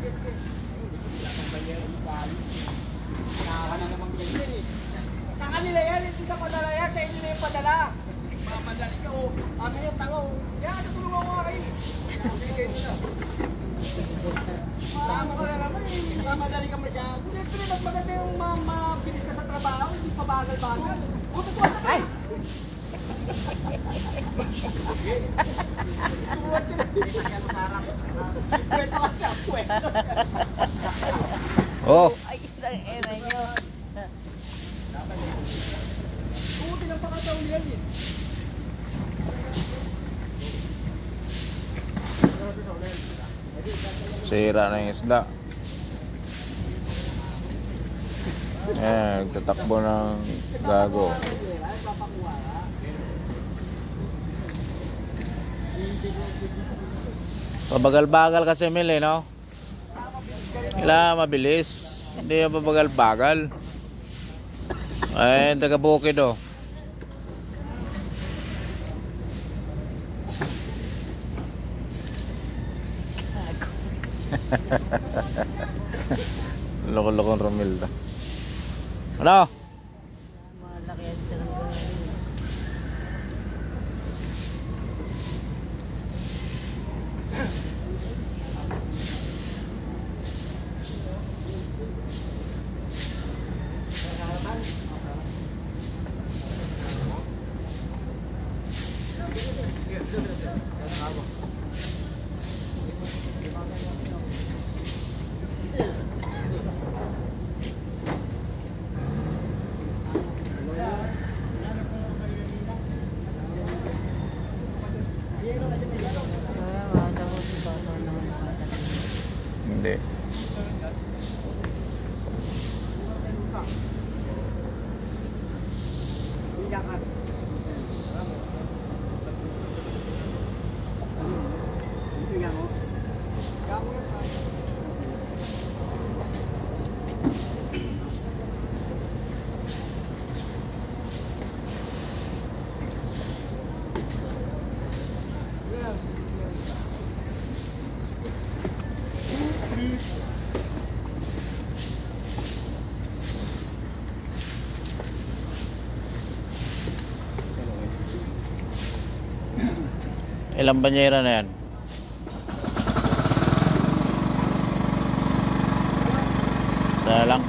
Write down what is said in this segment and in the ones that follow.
Nakaka na namang ganyan eh. Sa kanila yan, hindi sa padala yan. Sa inyo na yung padala. Mamadali ka o. Amin yung tango. Yan, natulungan ko nga kayo. Sige, ito na. Tama ka na naman eh. Mamadali ka masyado. Siyempre, mas maganda yung mabilis ka sa trabaho. Hindi pa bagal-bagal. Tututuan na ka. Ay! Oh. Ay, ang ina nyo. Buti lang pakataon yan eh. Sira na yung isda. Tatakbo ng gago. Pabagal-bagal kasi Mil eh, no? Kailangan mabilis. Hindi yung pabagal-bagal. Ay, taga-bukid oh. Loko-lokong Romilda. Ano? Malaki yan talaga. Hindi. Ilang banyera na yan? Isa na lang.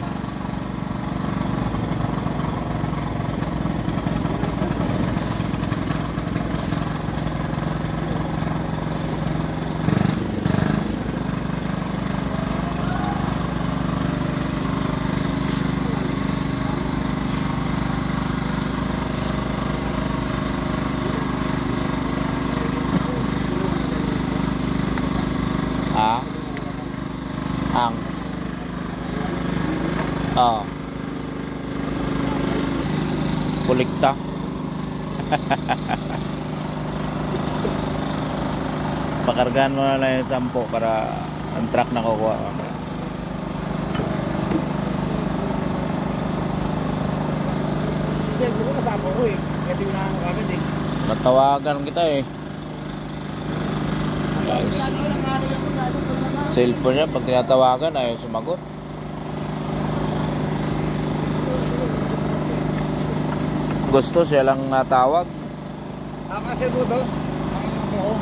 Ang kulikta. Pakargahan mo na lang yung 10 para ang truck na kukuha. Siyempre ko nasama ko eh. Kaya di ko na agad eh. Natawagan kita eh. Yes. Cellphone niya pag tinatawagan ayaw sumagot. Gusto siya lang natawag. Kasi po to. Oo.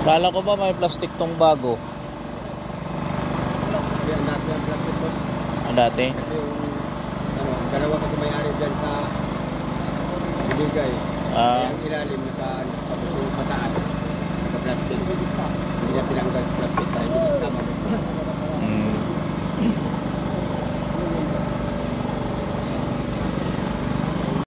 Kala ko ba may plastic tong bago? Yan dati ang plastic po. Ang dati? Kasi yung dalawa kasi may-ari dyan sa ibigay. Kaya ang ilalim nakabuso pataas. Naka-plastic. Hindi na tinanggal plastic para hindi na tama.